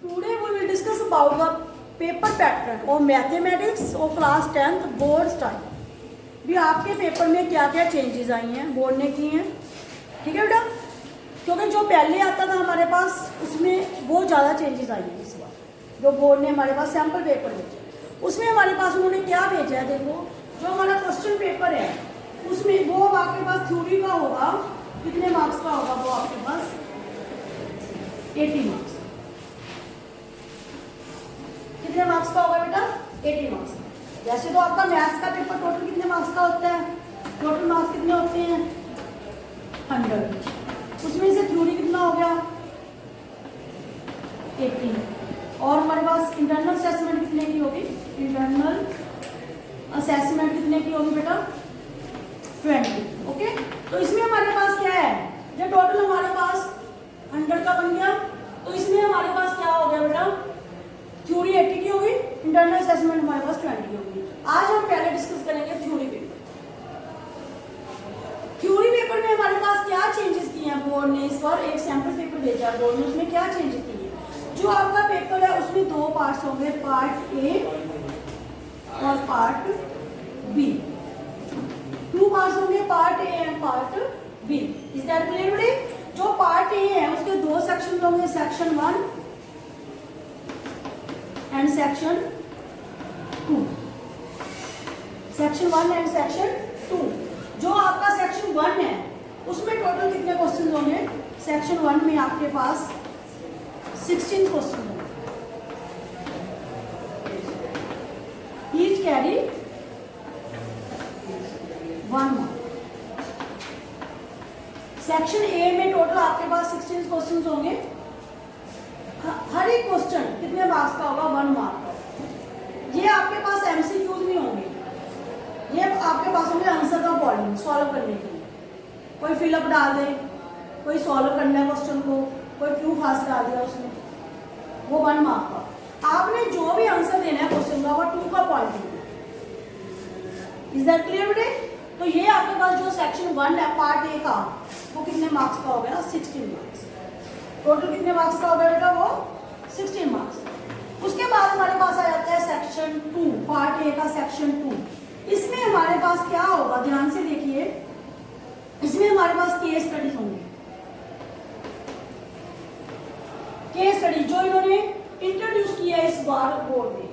Today we will discuss about the paper pattern of mathematics of class 10th board style। भी आपके paper में क्या क्या changes आई हैं, बोर्ड ने की हैं, ठीक है बेटा। क्योंकि जो पहले आता था हमारे पास उसमें बहुत ज़्यादा चेंजेस आई हैं। इस बार जो बोर्ड ने हमारे पास सैम्पल पेपर भेजे उसमें हमारे पास उन्होंने क्या भेजा है, देखो जो हमारा क्वेश्चन पेपर है उसमें वो आपके पास थ्योरी का होगा, कितने मार्क्स का होगा, वो आपके पास 80 मार्क्स। कितने मार्क्स का होगा बेटा? 80 मार्क्स का। जैसे तो आपका मैथ्स का पेपर टोटल कितने मार्क्स का होता है? टोटल मार्क्स कितने होते हैं? 100। उसमें से थ्योरी कितना हो गया? 80। और हमारे पास इंटरनल असेसमेंट कितने की होगी? इंटरनल असेसमेंट कितने की होगी बेटा? 20। ओके, तो इसमें हमारे पास क्या है, जो टोटल हमारे पास 100 का बन गया, तो इसमें हमारे पास क्या हो गया बेटा? थ्योरी 80 की होगी, इंटरनल असेसमेंट हमारे पास 20 की होगी। आज हम पहले डिस्कस करेंगे थ्योरी पेपर। थ्योरी पेपर में हमारे पास क्या चेंजेस किए हैं बोर्ड ने? इस बार एक सैंपल पेपर भेजा है बोर्ड ने, उसमें क्या चेंजेस किए हैं? जो आपका पेपर है उसमें दो पार्ट्स होंगे, पार्ट ए और पार्ट बी। 2 पार्ट्स होंगे, part A and part B. Is that clear बेटे? जो पार्ट ए है उसके 2 सेक्शन होंगे, section 1 and section 2। Section 1 and section 2। जो आपका सेक्शन 1 है उसमें टोटल कितने क्वेश्चन होंगे? सेक्शन 1 में आपके पास 16 क्वेश्चन होंगे, each carry 1 mark. Section A में टोटल आपके पास 16 क्वेश्चन होंगे, हर एक क्वेश्चन कितने मार्क्स का होगा? 1 मार्क का। ये आपके पास एमसीक्यूज भी होंगे, ये आपके पास होंगे आंसर का प्रॉब्लम सॉल्व करने के लिए। कोई फिलअप डाल दे, कोई सॉल्व करना है क्वेश्चन को, कोई ट्रू फास्ट डाल दिया उसने, वो 1 मार्क का। आपने जो भी आंसर देना है क्वेश्चन का वो 2 का पॉइंट देना है। इज दैट क्लियर बेटे? तो ये आपके पास जो सेक्शन 1 है पार्ट ए का, वो कितने मार्क्स का हो गया? 16 मार्क्स। टोटल कितने मार्क्स का हो गया बेटा? वो 16 मार्क्स। उसके बाद हमारे पास आ जाता है सेक्शन 2, पार्ट ए का सेक्शन 2। इसमें हमारे पास क्या होगा, ध्यान से देखिए, इसमें हमारे पास केस स्टडीज होंगे। केस स्टडी जो इन्होंने इंट्रोड्यूस किया है इस बार बोर्ड में।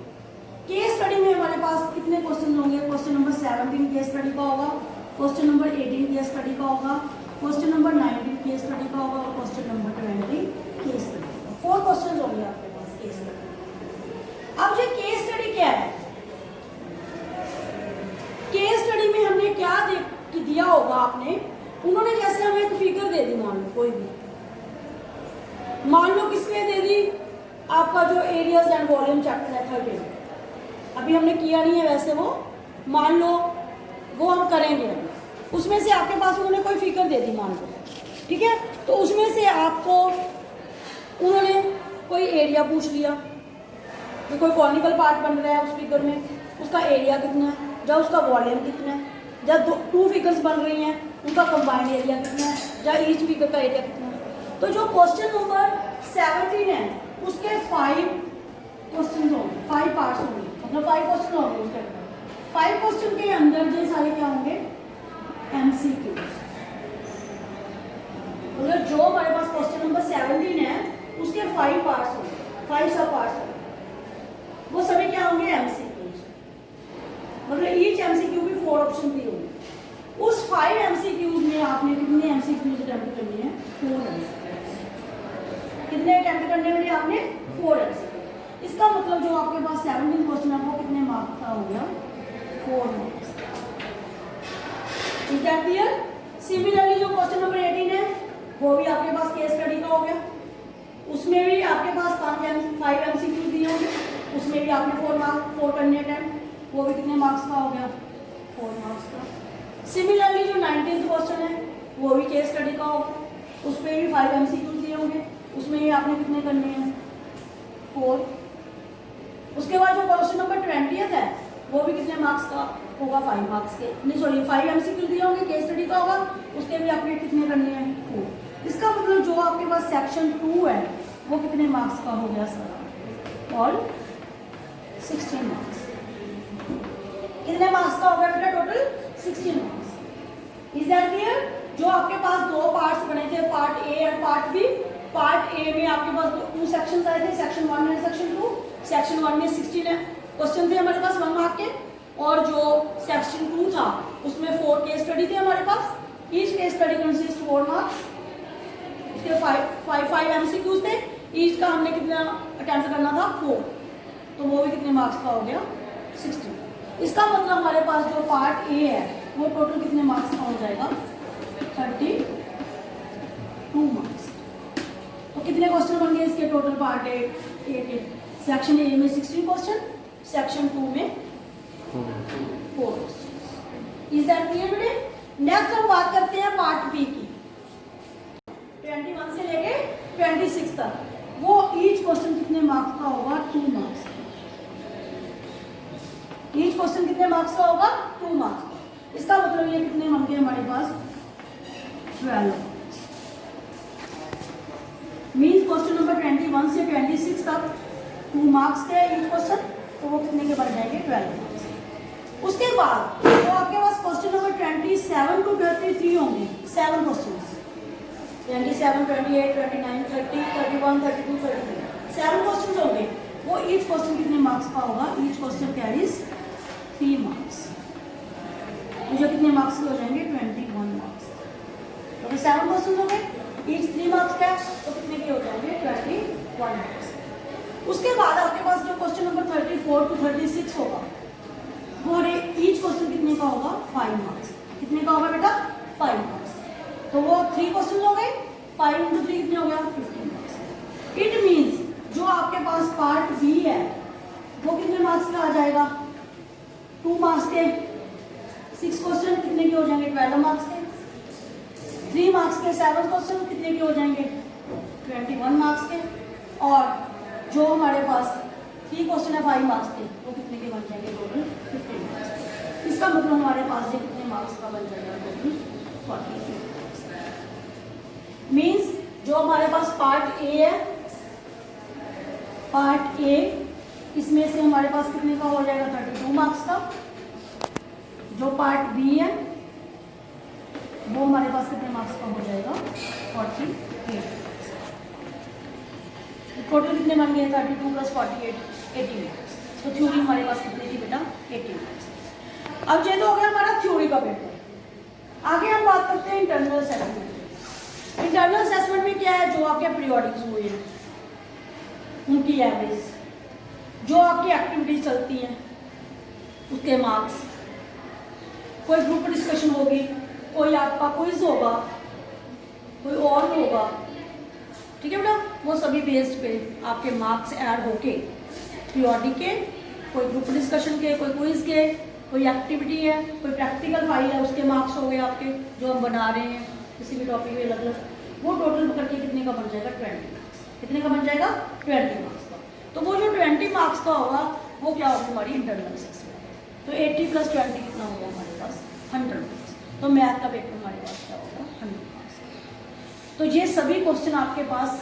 केस स्टडी में हमारे पास कितने क्वेश्चन होंगे? क्वेश्चन नंबर 17 केस स्टडी का होगा, क्वेश्चन नंबर 18 केस स्टडी का होगा, क्वेश्चन नंबर 19 केस स्टडी का होगा और क्वेश्चन नंबर 20 केस स्टडी का। 4 क्वेश्चन होंगे आपके पास केस स्टडी। अब ये केस स्टडी क्या है? केस स्टडी में हमने क्या दिया होगा आपने, उन्होंने जैसे हमें एक फिगर दे दी, मान लो कोई भी, मान लो किसमें दे दी? आपका जो एरियाज एंड वॉल्यूम चैप्टर है 30। अभी हमने किया नहीं है वैसे, वो मान लो वो हम करेंगे अभी। उसमें से आपके पास उन्होंने कोई फिगर दे दी मान लो, ठीक है, तो उसमें से आपको उन्होंने कोई एरिया पूछ लिया कि कोई कॉनिकल पार्ट बन रहा है उस फिगर में, उसका एरिया कितना है, या उसका वॉल्यूम कितना है, या 2 फिगर्स बन रही हैं उनका कंबाइंड एरिया कितना है, या ईच फिगर का एरिया कितना है। तो जो क्वेश्चन नंबर 17 है उसके 5 क्वेश्चन होंगे, 5 पार्ट्स होंगे, मतलब 5 क्वेश्चन होंगे उसके अंदर। 5 क्वेश्चन के अंदर ये सारे क्या होंगे? एमसीक्यू। मतलब जो हमारे पास क्वेश्चन नंबर 17 है उसके 5 पार्ट्स होंगे, 5 सब पार्ट्स होंगे, वो सभी क्या होंगे? एमसीक्यूज। मतलब ईच एमसीक्यू भी 4 ऑप्शन की होंगे। उस 5 एमसीक्यूज में आपने कितने एमसीक्यूज अटेम्प्ट करने हैं? 4 एमसीक्यूज। कितने अटेम्प्ट करने में आपने? 4 एमसीक्यूज। इसका मतलब जो आपके पास 17 क्वेश्चन है वो कितने मार्क्स का हो गया? 4 marks. Is that clear? Similarly जो क्वेश्चन नंबर 18 है वो भी आपके पास केस स्टडी का हो गया, उसमें भी आपके पास 5 एमसीक्यूज दिए होंगे, उसमें भी आपने 4 करने अटेम्प्ट, वो भी कितने मार्क्स का हो गया? 4 मार्क्स का। सिमिलरली जो 19th क्वेश्चन है वो भी केस स्टडी का होगा, उसमें भी 5 एमसीक्यूज दिए होंगे, उसमें भी आपने कितने करने हैं? 4। उसके बाद जो क्वेश्चन नंबर 20 है वो भी कितने मार्क्स का होगा? 5 मार्क्स के, नहीं सॉरी 5 एमसीक्यू दिए होंगे, केस स्टडी का होगा, उसके भी आपने कितने करने हैं? 4। इसका मतलब जो आपके पास सेक्शन 2 है वो कितने मार्क्स का हो गया सर? और 16 मार्क्स। कितने मार्क्स का हो गया बेटा total? 16 marks. Is that clear? जो आपके पास दो पार्ट्स बने थे, part A and part B. Part A में आपके पास टू सेक्शंस आए थे, सेक्शन 1 एंड सेक्शन 2। सेक्शन 1 में 16 क्वेश्चन थे हमारे पास 1 मार्क के, और जो सेक्शन 2 था उसमें 4 केस स्टडी थे हमारे पास। Each case study consist 4 marks. उसके 5 एमसीक्यूज थे, ईच का हमने कितना अटेम्प्ट करना था? 4। तो वो भी कितने मार्क्स का हो गया? 16। इसका मतलब हमारे पास जो पार्ट ए है वो टोटल कितने मार्क्स का हो जाएगा? 32 मार्क्स। तो कितने क्वेश्चन बन गए इसके टोटल? पार्ट ए के सेक्शन ए में 16 क्वेश्चन, सेक्शन 2 में 4 क्वेश्चन। इज दैट क्लियर बेटे? नेक्स्ट हम बात करते हैं पार्ट बी की। 21 से लेके 26 तक वो ईच क्वेश्चन कितने मार्क्स का होगा? 2 मार्क्स। ईच क्वेश्चन कितने मार्क्स का होगा? 2 मार्क्स। इसका मतलब ये कितने बन गए हमारे पास? 12। मीन्स क्वेश्चन नंबर 21 से 26 तक 2 मार्क्स थे ईच क्वेश्चन, तो वो कितने के बन जाएंगे? 12 मार्क्स। उसके बाद तो आपके पास क्वेश्चन नंबर 27 टू 33 होंगे, 7 क्वेश्चन। 27, 28, 29, 30, 31, 32, 33 7 क्वेश्चन होंगे। वो ईच क्वेश्चन कितने मार्क्स का होगा? Each question carries 3 marks. मुझे कितने मार्क्स के हो जाएंगे? 21 मार्क्स। तो 7 क्वेश्चन हो गए, ईच 3 मार्क्स का, तो कितने के हो जाएंगे? 21 मार्क्स। उसके बाद आपके पास जो क्वेश्चन नंबर 34 टू 36 होगा वो ईच क्वेश्चन कितने का होगा? 5 मार्क्स। कितने का होगा बेटा? 5 मार्क्स। तो वो 3 क्वेश्चन हो गए, 5 × 3 कितने हो गया? 15 मार्क्स। इट मीन्स जो आपके पास पार्ट बी है वो कितने मार्क्स का आ जाएगा? 2 मार्क्स के 6 क्वेश्चन कितने के हो जाएंगे? 12 मार्क्स के। 3 मार्क्स के 7 क्वेश्चन कितने के हो जाएंगे? 21 मार्क्स के। और जो हमारे पास 3 क्वेश्चन है 5 मार्क्स के, वो कितने के बन जाएंगे? Total 15 marks. इसका मतलब हमारे पास ये कितने मार्क्स का बन जाएगा? टोटल 40। मीन्स जो हमारे पास पार्ट ए है, पार्ट ए इसमें से हमारे पास कितने का हो जाएगा? 32 मार्क्स का। जो पार्ट बी है वो हमारे पास कितने मार्क्स का हो जाएगा? 48। टोटल कितने बन गए? 32 + 48 80 मार्क्स। तो थ्योरी हमारे पास कितनी थी बेटा? 80 मार्क्स। अब ये तो हो गया हमारा थ्योरी का पेपर। आगे हम बात करते हैं इंटरनल असेसमेंट। इंटरनल असेसमेंट में क्या है? जो आपके पीरियोडिक्स हुए हैं उनकी एवरेज, जो आपकी एक्टिविटीज चलती हैं उसके मार्क्स, कोई ग्रुप डिस्कशन होगी, कोई आपका क्विज होगा, कोई और होगा, ठीक है बेटा? वो सभी बेस्ड पे आपके मार्क्स ऐड होके पीरियोडिक के, कोई ग्रुप डिस्कशन के, कोई क्विज के, कोई एक्टिविटी है, कोई प्रैक्टिकल फाइल है, उसके मार्क्स हो गए आपके जो हम बना रहे हैं किसी भी टॉपिक में अलग अलग, वो टोटल करके कितने का बन जाएगा? 20 मार्क्स। कितने का बन जाएगा? 20 मार्क्स का। तो वो जो 20 मार्क्स का होगा वो क्या होगा? हमारी इंटरनल असेसमेंट। तो 80 + 20 कितना होगा हमारे पास? 100 मार्क्स। तो मैथ का पेपर हमारे पास क्या होगा? 100 मार्क्स। तो ये सभी क्वेश्चन आपके पास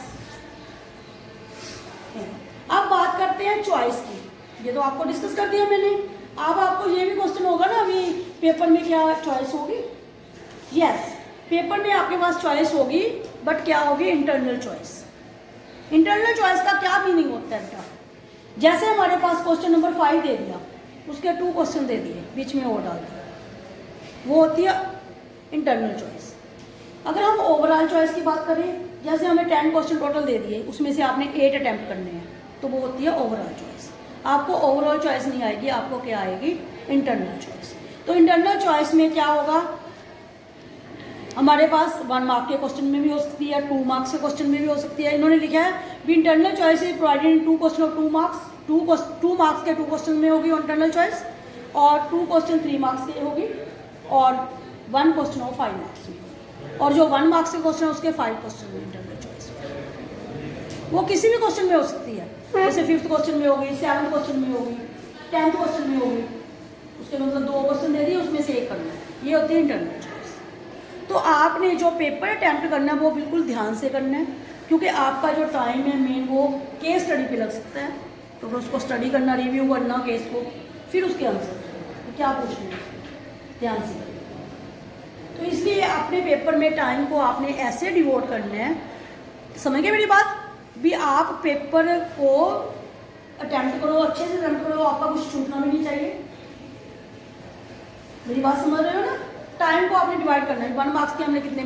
हैं। अब बात करते हैं चॉइस की। ये तो आपको डिस्कस कर दिया मैंने। अब आपको ये भी क्वेश्चन होगा ना अभी पेपर में, क्या चॉइस होगी? यस, पेपर में आपके पास चॉइस होगी, बट क्या होगी? Internal choice. इंटरनल चॉइस का क्या मीनिंग होता है बेटा? जैसे हमारे पास क्वेश्चन नंबर 5 दे दिया, उसके 2 क्वेश्चन दे दिए, बीच में और डाल दिया, वो होती है इंटरनल चॉइस। अगर हम ओवरऑल चॉइस की बात करें, जैसे हमें 10 क्वेश्चन टोटल दे दिए, उसमें से आपने 8 अटैम्प्ट करने हैं, तो वो होती है ओवरऑल चॉइस। आपको ओवरऑल चॉइस नहीं आएगी, आपको क्या आएगी? Internal choice. तो इंटरनल चॉइस में क्या होगा? हमारे पास 1 मार्क के क्वेश्चन में भी हो सकती है, 2 मार्क्स के क्वेश्चन में भी हो सकती है। इन्होंने लिखा है भी internal choice is provided in 2 question of 2 marks. 2 marks के 2 क्वेश्चन में होगी इंटरनल चॉइस, और 2 क्वेश्चन 3 मार्क्स के होगी, और 1 क्वेश्चन ऑफ 5 मार्क्स में। और जो 1 मार्क्स के क्वेश्चन है उसके 5 क्वेश्चन में इंटरनल चॉइस। वो किसी भी क्वेश्चन में हो सकती है, जैसे 5th क्वेश्चन में होगी, 7th क्वेश्चन में होगी, 10th क्वेश्चन में होगी। उसके मतलब 2 क्वेश्चन दे दिए, उसमें से 1 करना है। ये होती है इंटरनल चॉइस। तो आपने जो पेपर अटैम्प्ट करना है वो बिल्कुल ध्यान से करना है, क्योंकि आपका जो टाइम है मेन वो केस स्टडी पे लग सकता है, तो फिर उसको स्टडी करना, रिव्यू करना केस को, फिर उसके आंसर तो क्या पूछना है ध्यान से करिए। तो इसलिए अपने पेपर में टाइम को आपने ऐसे डिवोट करना है, समझ गए मेरी बात भी। आप पेपर को अटेम्प्ट करो, अच्छे से अटेम्प्ट करो, आपका कुछ छूटना भी नहीं चाहिए। मेरी बात समझ रहे हो ना। टाइम को आपने डिवाइड करना है, 1 मार्क्स के हमने कितने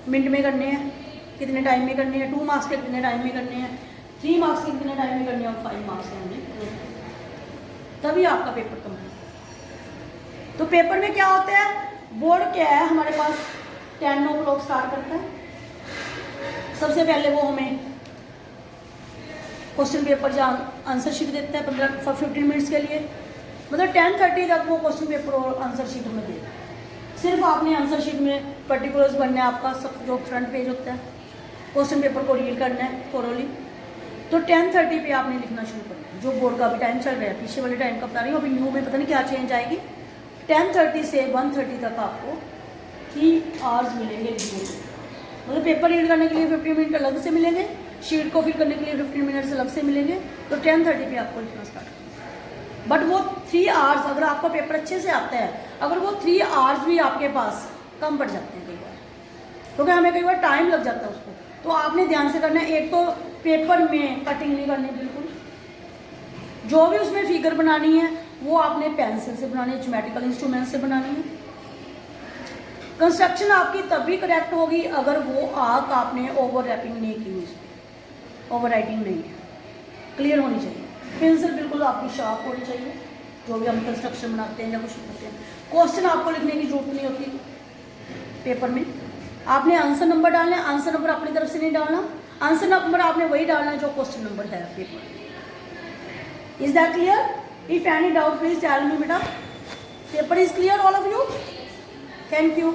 मिनट में करने हैं, कितने टाइम में करने हैं, 2 मार्क्स के कितने टाइम में करने हैं, 3 मार्क्स के कितने टाइम में करने हैं, और 5 मार्क्स के हमने, तभी आपका पेपर कंप्लीट। तो पेपर में क्या होता है, बोर्ड क्या है हमारे पास 10 o'clock स्टार्ट करता है। सबसे पहले वो हमें क्वेश्चन पेपर या आंसर शीट देता है 15 मिनट्स के लिए, मतलब 10:30 तक वो क्वेश्चन पेपर और आंसर शीट हमें देगा। सिर्फ आपने आंसर शीट में पर्टिकुलर्स बनना है, आपका सब जो फ्रंट पेज होता है, क्वेश्चन पेपर को रीड करना है थोरोली। तो 10:30 पे आपने लिखना शुरू करना है। जो बोर्ड का भी टाइम चल रहा है, पीछे वाले टाइम का बता रही हूँ, अभी न्यू में पता नहीं क्या चेंज आएगी। 10:30 से 1:30 तक आपको 3 आवर्स मिलेंगे रीडिंग, मतलब पेपर रीड करने के लिए 15 मिनट अलग से मिलेंगे, शीट को फिल करने के लिए 15 मिनट्स अलग से मिलेंगे। तो 10:30 पे आपको लिखना स्टार्ट करना। बट वो 3 आवर्स, अगर आपका पेपर अच्छे से आता है, अगर वो 3 आवर्स भी आपके पास कम पड़ जाते हैं कई बार, क्योंकि हमें कई बार टाइम लग जाता है उसको, तो आपने ध्यान से करना है। एक तो पेपर में कटिंग नहीं करनी बिल्कुल, जो भी उसमें फिगर बनानी है वो आपने पेंसिल से बनानी है, ज्योमेट्रिकल इंस्ट्रूमेंट से बनानी है। कंस्ट्रक्शन आपकी तभी करेक्ट होगी अगर वो आर्क आपने ओवर रैपिंग नहीं की, उसमें ओवर राइटिंग नहीं है, क्लियर होनी चाहिए। पेंसिल बिल्कुल आपकी शार्प होनी चाहिए, जो भी हम कंस्ट्रक्शन बनाते हैं या कुछ करते हैं। क्वेश्चन आपको लिखने की जरूरत नहीं होती पेपर में, आपने आंसर नंबर डालना है, आंसर नंबर अपनी तरफ से नहीं डालना, आंसर नंबर आपने वही डालना है जो क्वेश्चन नंबर है पेपर में। Is that clear? If any doubt please tell me बेटा। Paper is clear all of you? Thank you.